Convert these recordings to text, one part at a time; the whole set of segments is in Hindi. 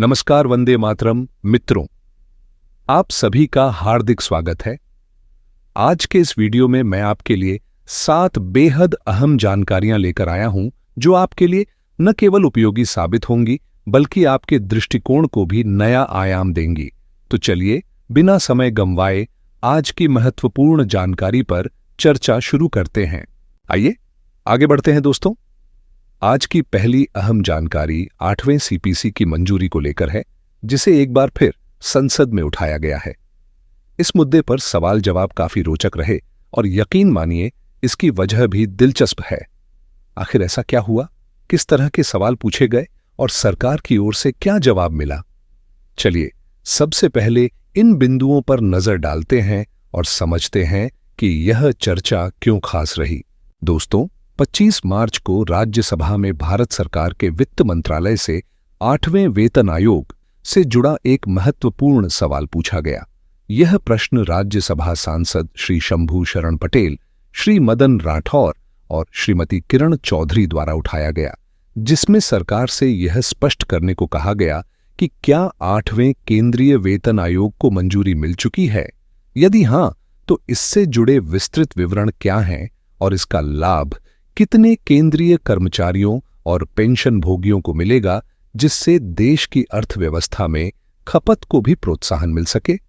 नमस्कार, वंदे मातरम मित्रों, आप सभी का हार्दिक स्वागत है। आज के इस वीडियो में मैं आपके लिए 7 बेहद अहम जानकारियां लेकर आया हूं जो आपके लिए न केवल उपयोगी साबित होंगी बल्कि आपके दृष्टिकोण को भी नया आयाम देंगी। तो चलिए बिना समय गंवाए आज की महत्वपूर्ण जानकारी पर चर्चा शुरू करते हैं। आइए आगे बढ़ते हैं दोस्तों। आज की पहली अहम जानकारी 8वें सीपीसी की मंजूरी को लेकर है, जिसे एक बार फिर संसद में उठाया गया है। इस मुद्दे पर सवाल जवाब काफी रोचक रहे और यकीन मानिए इसकी वजह भी दिलचस्प है। आखिर ऐसा क्या हुआ, किस तरह के सवाल पूछे गए और सरकार की ओर से क्या जवाब मिला? चलिए सबसे पहले इन बिंदुओं पर नजर डालते हैं और समझते हैं कि यह चर्चा क्यों खास रही। दोस्तों, 25 मार्च को राज्यसभा में भारत सरकार के वित्त मंत्रालय से 8वें वेतन आयोग से जुड़ा एक महत्वपूर्ण सवाल पूछा गया। यह प्रश्न राज्यसभा सांसद श्री शंभू शरण पटेल, श्री मदन राठौर और श्रीमती किरण चौधरी द्वारा उठाया गया, जिसमें सरकार से यह स्पष्ट करने को कहा गया कि क्या 8वें केंद्रीय वेतन आयोग को मंजूरी मिल चुकी है। यदि हां, तो इससे जुड़े विस्तृत विवरण क्या हैं और इसका लाभ कितने केंद्रीय कर्मचारियों और पेंशन भोगियों को मिलेगा, जिससे देश की अर्थव्यवस्था में खपत को भी प्रोत्साहन मिल सके।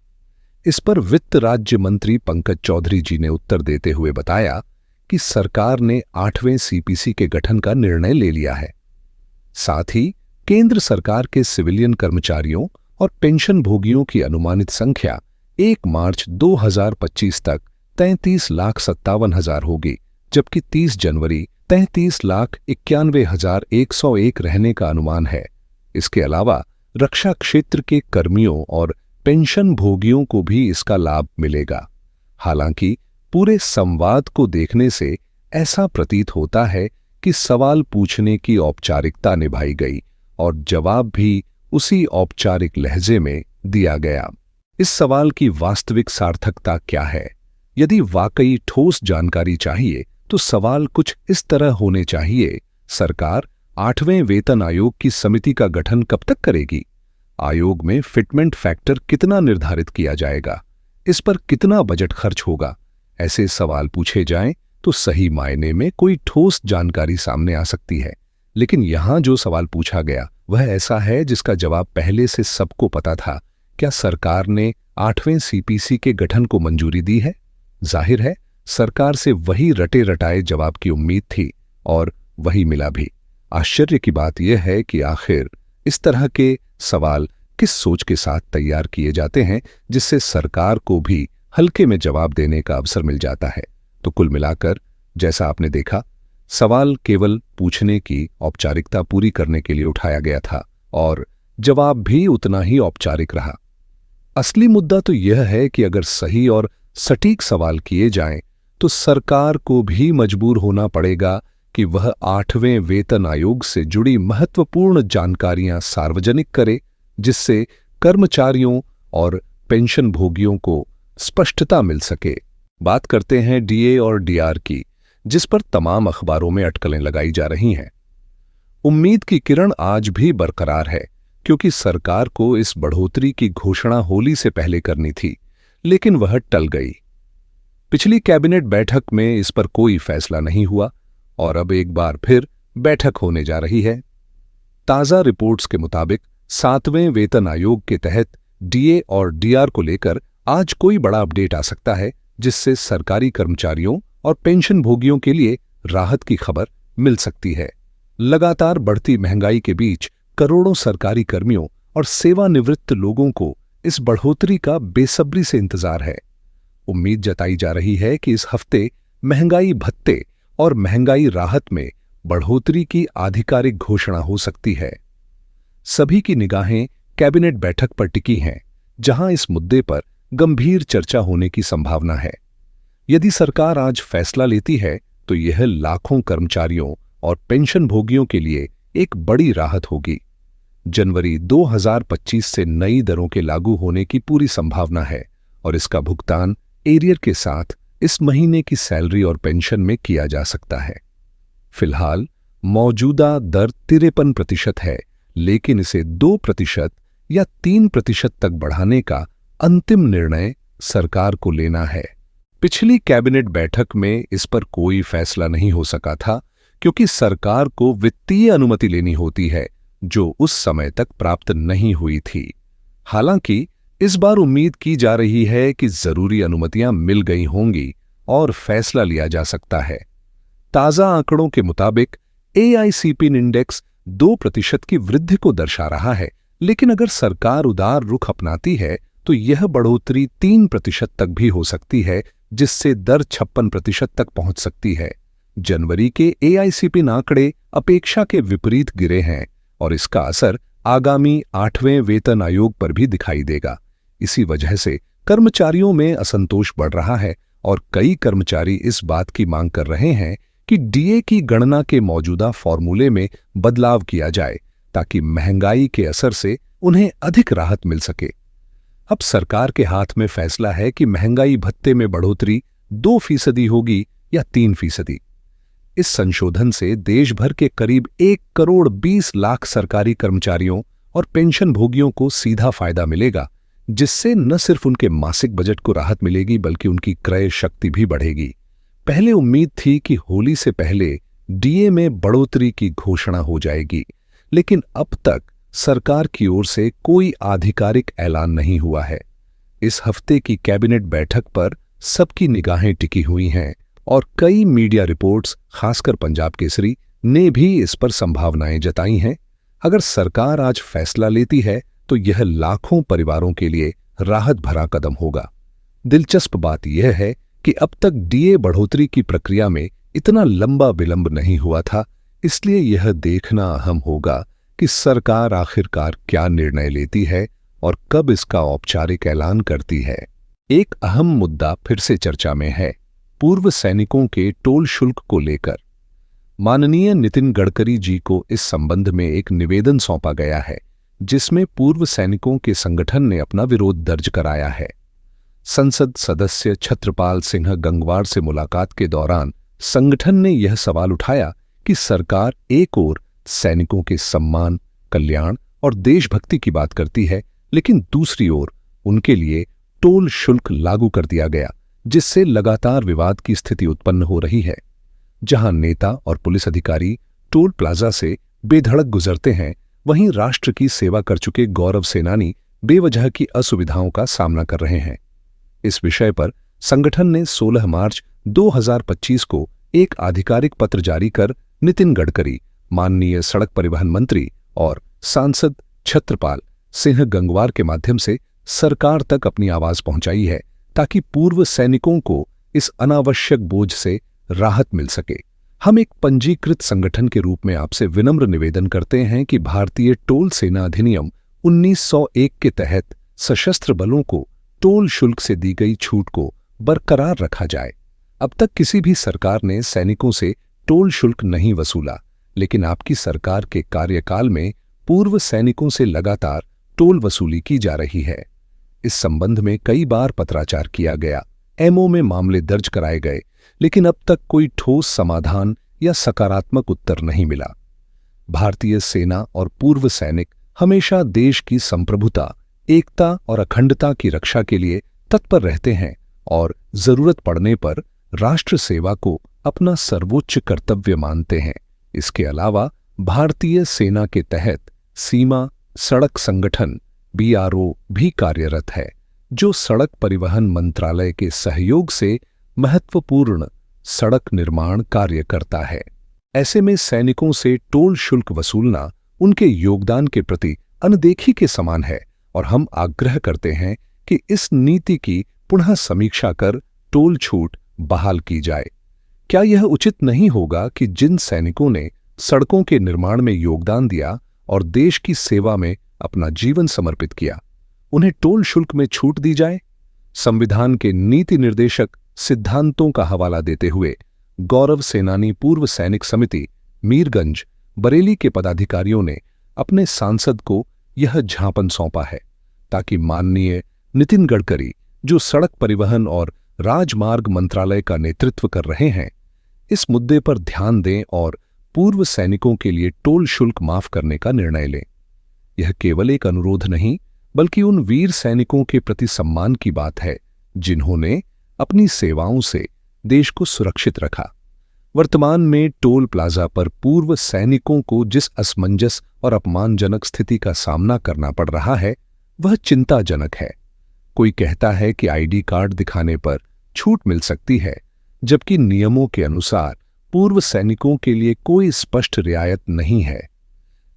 इस पर वित्त राज्य मंत्री पंकज चौधरी जी ने उत्तर देते हुए बताया कि सरकार ने 8वें सीपीसी के गठन का निर्णय ले लिया है। साथ ही केंद्र सरकार के सिविलियन कर्मचारियों और पेंशन भोगियों की अनुमानित संख्या 1 मार्च 2025 तक 33,57,000 होगी, जबकि 30 जनवरी 33,91,101 रहने का अनुमान है। इसके अलावा रक्षा क्षेत्र के कर्मियों और पेंशन भोगियों को भी इसका लाभ मिलेगा। हालांकि पूरे संवाद को देखने से ऐसा प्रतीत होता है कि सवाल पूछने की औपचारिकता निभाई गई और जवाब भी उसी औपचारिक लहजे में दिया गया। इस सवाल की वास्तविक सार्थकता क्या है? यदि वाकई ठोस जानकारी चाहिए तो सवाल कुछ इस तरह होने चाहिए: सरकार 8वें वेतन आयोग की समिति का गठन कब तक करेगी? आयोग में फिटमेंट फैक्टर कितना निर्धारित किया जाएगा? इस पर कितना बजट खर्च होगा? ऐसे सवाल पूछे जाएं तो सही मायने में कोई ठोस जानकारी सामने आ सकती है। लेकिन यहां जो सवाल पूछा गया वह ऐसा है जिसका जवाब पहले से सबको पता था। क्या सरकार ने 8वें सीपीसी के गठन को मंजूरी दी है? जाहिर है सरकार से वही रटे रटाए जवाब की उम्मीद थी और वही मिला भी। आश्चर्य की बात यह है कि आखिर इस तरह के सवाल किस सोच के साथ तैयार किए जाते हैं जिससे सरकार को भी हल्के में जवाब देने का अवसर मिल जाता है। तो कुल मिलाकर जैसा आपने देखा, सवाल केवल पूछने की औपचारिकता पूरी करने के लिए उठाया गया था और जवाब भी उतना ही औपचारिक रहा। असली मुद्दा तो यह है कि अगर सही और सटीक सवाल किए जाएं तो सरकार को भी मजबूर होना पड़ेगा कि वह 8वें वेतन आयोग से जुड़ी महत्वपूर्ण जानकारियां सार्वजनिक करे, जिससे कर्मचारियों और पेंशन भोगियों को स्पष्टता मिल सके। बात करते हैं डीए और डीआर की, जिस पर तमाम अखबारों में अटकलें लगाई जा रही हैं। उम्मीद की किरण आज भी बरकरार है, क्योंकि सरकार को इस बढ़ोतरी की घोषणा होली से पहले करनी थी, लेकिन वह टल गई। पिछली कैबिनेट बैठक में इस पर कोई फैसला नहीं हुआ और अब एक बार फिर बैठक होने जा रही है। ताजा रिपोर्ट्स के मुताबिक 7वें वेतन आयोग के तहत डीए और डीआर को लेकर आज कोई बड़ा अपडेट आ सकता है, जिससे सरकारी कर्मचारियों और पेंशन भोगियों के लिए राहत की खबर मिल सकती है। लगातार बढ़ती महंगाई के बीच करोड़ों सरकारी कर्मियों और सेवानिवृत्त लोगों को इस बढ़ोतरी का बेसब्री से इंतजार है। उम्मीद जताई जा रही है कि इस हफ्ते महंगाई भत्ते और महंगाई राहत में बढ़ोतरी की आधिकारिक घोषणा हो सकती है। सभी की निगाहें कैबिनेट बैठक पर टिकी हैं, जहां इस मुद्दे पर गंभीर चर्चा होने की संभावना है। यदि सरकार आज फैसला लेती है तो यह लाखों कर्मचारियों और पेंशन भोगियों के लिए एक बड़ी राहत होगी। जनवरी 2025 से नई दरों के लागू होने की पूरी संभावना है और इसका भुगतान एरियर के साथ इस महीने की सैलरी और पेंशन में किया जा सकता है। फिलहाल मौजूदा दर 53% है, लेकिन इसे 2% या 3% तक बढ़ाने का अंतिम निर्णय सरकार को लेना है। पिछली कैबिनेट बैठक में इस पर कोई फैसला नहीं हो सका था, क्योंकि सरकार को वित्तीय अनुमति लेनी होती है, जो उस समय तक प्राप्त नहीं हुई थी। हालांकि इस बार उम्मीद की जा रही है कि जरूरी अनुमतियां मिल गई होंगी और फैसला लिया जा सकता है। ताजा आंकड़ों के मुताबिक AICP इंडेक्स 2% की वृद्धि को दर्शा रहा है, लेकिन अगर सरकार उदार रुख अपनाती है तो यह बढ़ोतरी 3% तक भी हो सकती है, जिससे दर 56% तक पहुंच सकती है। जनवरी के AICP आंकड़े अपेक्षा के विपरीत गिरे हैं और इसका असर आगामी 8वें वेतन आयोग पर भी दिखाई देगा। इसी वजह से कर्मचारियों में असंतोष बढ़ रहा है और कई कर्मचारी इस बात की मांग कर रहे हैं कि DA की गणना के मौजूदा फॉर्मूले में बदलाव किया जाए, ताकि महंगाई के असर से उन्हें अधिक राहत मिल सके। अब सरकार के हाथ में फैसला है कि महंगाई भत्ते में बढ़ोतरी 2% होगी या 3%। इस संशोधन से देश भर के करीब 1,20,00,000 सरकारी कर्मचारियों और पेंशन भोगियों को सीधा फायदा मिलेगा, जिससे न सिर्फ उनके मासिक बजट को राहत मिलेगी, बल्कि उनकी क्रय शक्ति भी बढ़ेगी। पहले उम्मीद थी कि होली से पहले DA में बढ़ोतरी की घोषणा हो जाएगी, लेकिन अब तक सरकार की ओर से कोई आधिकारिक ऐलान नहीं हुआ है। इस हफ्ते की कैबिनेट बैठक पर सबकी निगाहें टिकी हुई हैं और कई मीडिया रिपोर्ट्स, खासकर पंजाब केसरी, ने भी इस पर संभावनाएं जताई हैं। अगर सरकार आज फैसला लेती है तो यह लाखों परिवारों के लिए राहत भरा कदम होगा। दिलचस्प बात यह है कि अब तक DA बढ़ोतरी की प्रक्रिया में इतना लंबा विलंब नहीं हुआ था, इसलिए यह देखना अहम होगा कि सरकार आखिरकार क्या निर्णय लेती है और कब इसका औपचारिक ऐलान करती है। एक अहम मुद्दा फिर से चर्चा में है, पूर्व सैनिकों के टोल शुल्क को लेकर। माननीय नितिन गडकरी जी को इस संबंध में एक निवेदन सौंपा गया है, जिसमें पूर्व सैनिकों के संगठन ने अपना विरोध दर्ज कराया है। संसद सदस्य छत्रपाल सिंह गंगवार से मुलाकात के दौरान संगठन ने यह सवाल उठाया कि सरकार एक ओर सैनिकों के सम्मान, कल्याण और देशभक्ति की बात करती है, लेकिन दूसरी ओर उनके लिए टोल शुल्क लागू कर दिया गया, जिससे लगातार विवाद की स्थिति उत्पन्न हो रही है। जहां नेता और पुलिस अधिकारी टोल प्लाजा से बेधड़क गुजरते हैं, वहीं राष्ट्र की सेवा कर चुके गौरव सेनानी बेवजह की असुविधाओं का सामना कर रहे हैं। इस विषय पर संगठन ने 16 मार्च 2025 को एक आधिकारिक पत्र जारी कर नितिन गडकरी, माननीय सड़क परिवहन मंत्री और सांसद छत्रपाल सिंह गंगवार के माध्यम से सरकार तक अपनी आवाज पहुंचाई है, ताकि पूर्व सैनिकों को इस अनावश्यक बोझ से राहत मिल सके। हम एक पंजीकृत संगठन के रूप में आपसे विनम्र निवेदन करते हैं कि भारतीय टोल सेना अधिनियम 1901 के तहत सशस्त्र बलों को टोल शुल्क से दी गई छूट को बरकरार रखा जाए। अब तक किसी भी सरकार ने सैनिकों से टोल शुल्क नहीं वसूला, लेकिन आपकी सरकार के कार्यकाल में पूर्व सैनिकों से लगातार टोल वसूली की जा रही है। इस संबंध में कई बार पत्राचार किया गया, MO में मामले दर्ज कराए गए, लेकिन अब तक कोई ठोस समाधान या सकारात्मक उत्तर नहीं मिला। भारतीय सेना और पूर्व सैनिक हमेशा देश की संप्रभुता, एकता और अखंडता की रक्षा के लिए तत्पर रहते हैं और जरूरत पड़ने पर राष्ट्र सेवा को अपना सर्वोच्च कर्तव्य मानते हैं। इसके अलावा भारतीय सेना के तहत सीमा सड़क संगठन BRO भी कार्यरत है, जो सड़क परिवहन मंत्रालय के सहयोग से महत्वपूर्ण सड़क निर्माण कार्य करता है। ऐसे में सैनिकों से टोल शुल्क वसूलना उनके योगदान के प्रति अनदेखी के समान है और हम आग्रह करते हैं कि इस नीति की पुनः समीक्षा कर टोल छूट बहाल की जाए। क्या यह उचित नहीं होगा कि जिन सैनिकों ने सड़कों के निर्माण में योगदान दिया और देश की सेवा में अपना जीवन समर्पित किया, उन्हें टोल शुल्क में छूट दी जाए? संविधान के नीति निर्देशक सिद्धांतों का हवाला देते हुए गौरव सेनानी पूर्व सैनिक समिति मीरगंज बरेली के पदाधिकारियों ने अपने सांसद को यह ज्ञापन सौंपा है, ताकि माननीय नितिन गडकरी, जो सड़क परिवहन और राजमार्ग मंत्रालय का नेतृत्व कर रहे हैं, इस मुद्दे पर ध्यान दें और पूर्व सैनिकों के लिए टोल शुल्क माफ करने का निर्णय लें। यह केवल एक अनुरोध नहीं, बल्कि उन वीर सैनिकों के प्रति सम्मान की बात है जिन्होंने अपनी सेवाओं से देश को सुरक्षित रखा। वर्तमान में टोल प्लाजा पर पूर्व सैनिकों को जिस असमंजस और अपमानजनक स्थिति का सामना करना पड़ रहा है वह चिंताजनक है। कोई कहता है कि आईडी कार्ड दिखाने पर छूट मिल सकती है, जबकि नियमों के अनुसार पूर्व सैनिकों के लिए कोई स्पष्ट रियायत नहीं है।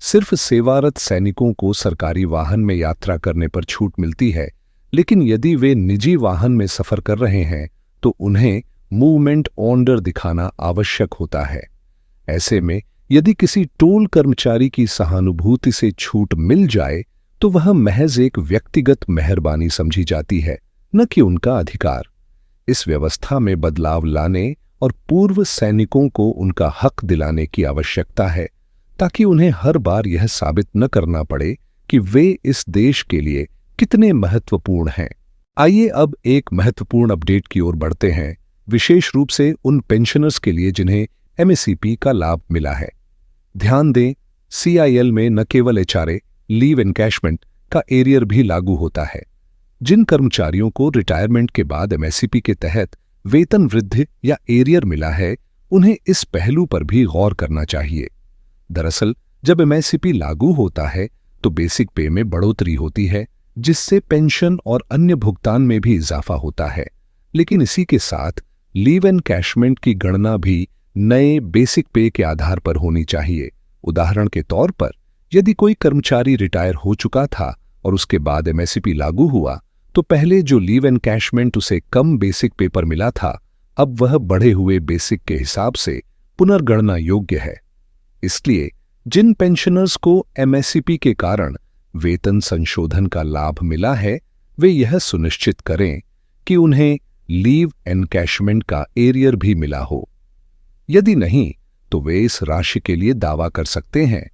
सिर्फ सेवारत सैनिकों को सरकारी वाहन में यात्रा करने पर छूट मिलती है, लेकिन यदि वे निजी वाहन में सफर कर रहे हैं तो उन्हें मूवमेंट ऑर्डर दिखाना आवश्यक होता है। ऐसे में यदि किसी टोल कर्मचारी की सहानुभूति से छूट मिल जाए तो वह महज एक व्यक्तिगत मेहरबानी समझी जाती है, न कि उनका अधिकार। इस व्यवस्था में बदलाव लाने और पूर्व सैनिकों को उनका हक दिलाने की आवश्यकता है, ताकि उन्हें हर बार यह साबित न करना पड़े कि वे इस देश के लिए कितने महत्वपूर्ण हैं। आइए अब एक महत्वपूर्ण अपडेट की ओर बढ़ते हैं, विशेष रूप से उन पेंशनर्स के लिए जिन्हें एमएसईपी का लाभ मिला है। ध्यान दें, सीआईएल में न केवल एचआरए, लीव एनकैशमेंट का एरियर भी लागू होता है। जिन कर्मचारियों को रिटायरमेंट के बाद एमएसईपी के तहत वेतन वृद्धि या एरियर मिला है, उन्हें इस पहलू पर भी गौर करना चाहिए। दरअसल जब एमएसईपी लागू होता है तो बेसिक पे में बढ़ोतरी होती है, जिससे पेंशन और अन्य भुगतान में भी इजाफा होता है। लेकिन इसी के साथ लीव एनकैशमेंट की गणना भी नए बेसिक पे के आधार पर होनी चाहिए। उदाहरण के तौर पर यदि कोई कर्मचारी रिटायर हो चुका था और उसके बाद एमएसईपी लागू हुआ तो पहले जो लीव एनकैशमेंट उसे कम बेसिक पे पर मिला था, अब वह बढ़े हुए बेसिक के हिसाब से पुनर्गणना योग्य है। इसलिए जिन पेंशनर्स को एमएसईपी के कारण वेतन संशोधन का लाभ मिला है, वे यह सुनिश्चित करें कि उन्हें लीव एनकैशमेंट का एरियर भी मिला हो। यदि नहीं तो वे इस राशि के लिए दावा कर सकते हैं,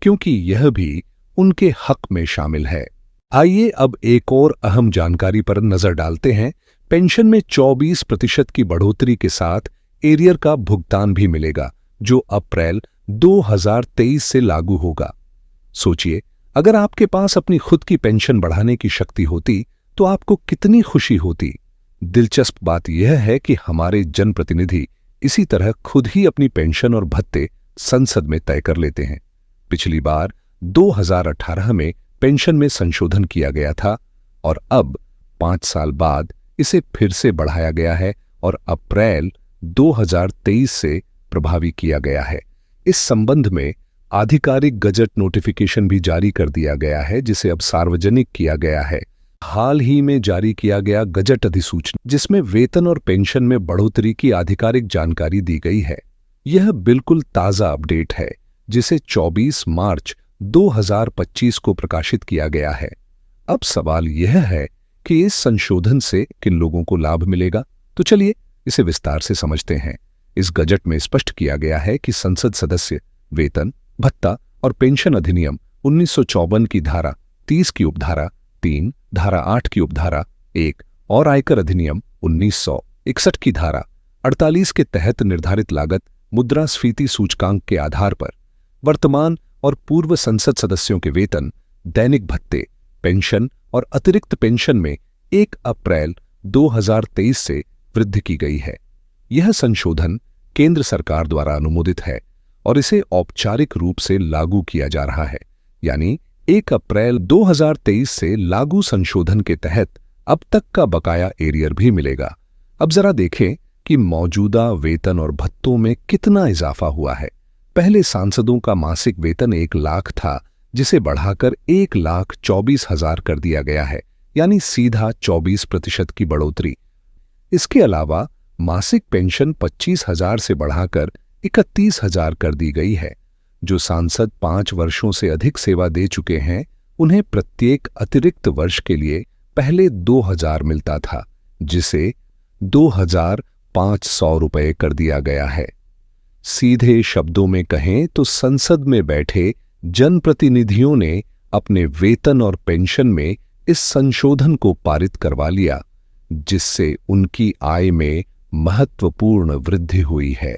क्योंकि यह भी उनके हक में शामिल है। आइए अब एक और अहम जानकारी पर नजर डालते हैं। पेंशन में 24% की बढ़ोतरी के साथ एरियर का भुगतान भी मिलेगा, जो अप्रैल 2023 से लागू होगा। सोचिए, अगर आपके पास अपनी खुद की पेंशन बढ़ाने की शक्ति होती तो आपको कितनी खुशी होती। दिलचस्प बात यह है कि हमारे जनप्रतिनिधि इसी तरह खुद ही अपनी पेंशन और भत्ते संसद में तय कर लेते हैं। पिछली बार 2018 में पेंशन में संशोधन किया गया था और अब 5 साल बाद इसे फिर से बढ़ाया गया है और अप्रैल 2023 से प्रभावी किया गया है। इस संबंध में आधिकारिक गजट नोटिफिकेशन भी जारी कर दिया गया है, जिसे अब सार्वजनिक किया गया है। हाल ही में जारी किया गया गजट अधिसूचना, जिसमें वेतन और पेंशन में बढ़ोतरी की आधिकारिक जानकारी दी गई है। यह बिल्कुल ताज़ा अपडेट है, जिसे 24 मार्च 2025 को प्रकाशित किया गया है। अब सवाल यह है कि इस संशोधन से किन लोगों को लाभ मिलेगा, तो चलिए इसे विस्तार से समझते हैं। इस गजट में स्पष्ट किया गया है कि संसद सदस्य वेतन, भत्ता और पेंशन अधिनियम 1954 की धारा 30 की उपधारा 3, धारा 8 की उपधारा 1 और आयकर अधिनियम 1961 की धारा 48 के तहत निर्धारित लागत मुद्रास्फीति सूचकांक के आधार पर वर्तमान और पूर्व संसद सदस्यों के वेतन, दैनिक भत्ते, पेंशन और अतिरिक्त पेंशन में 1 अप्रैल 2023 से वृद्धि की गई है। यह संशोधन केंद्र सरकार द्वारा अनुमोदित है और इसे औपचारिक रूप से लागू किया जा रहा है। यानी 1 अप्रैल 2023 से लागू संशोधन के तहत अब तक का बकाया एरियर भी मिलेगा। अब जरा देखें कि मौजूदा वेतन और भत्तों में कितना इजाफा हुआ है। पहले सांसदों का मासिक वेतन 1 लाख था, जिसे बढ़ाकर 1,24,000 कर दिया गया है, यानी सीधा 24% की बढ़ोतरी। इसके अलावा मासिक पेंशन 25,000 से बढ़ाकर 31,000 कर दी गई है। जो सांसद 5 वर्षों से अधिक सेवा दे चुके हैं, उन्हें प्रत्येक अतिरिक्त वर्ष के लिए पहले 2,000 मिलता था, जिसे 2,500 रुपये कर दिया गया है। सीधे शब्दों में कहें तो संसद में बैठे जनप्रतिनिधियों ने अपने वेतन और पेंशन में इस संशोधन को पारित करवा लिया, जिससे उनकी आय में महत्वपूर्ण वृद्धि हुई है।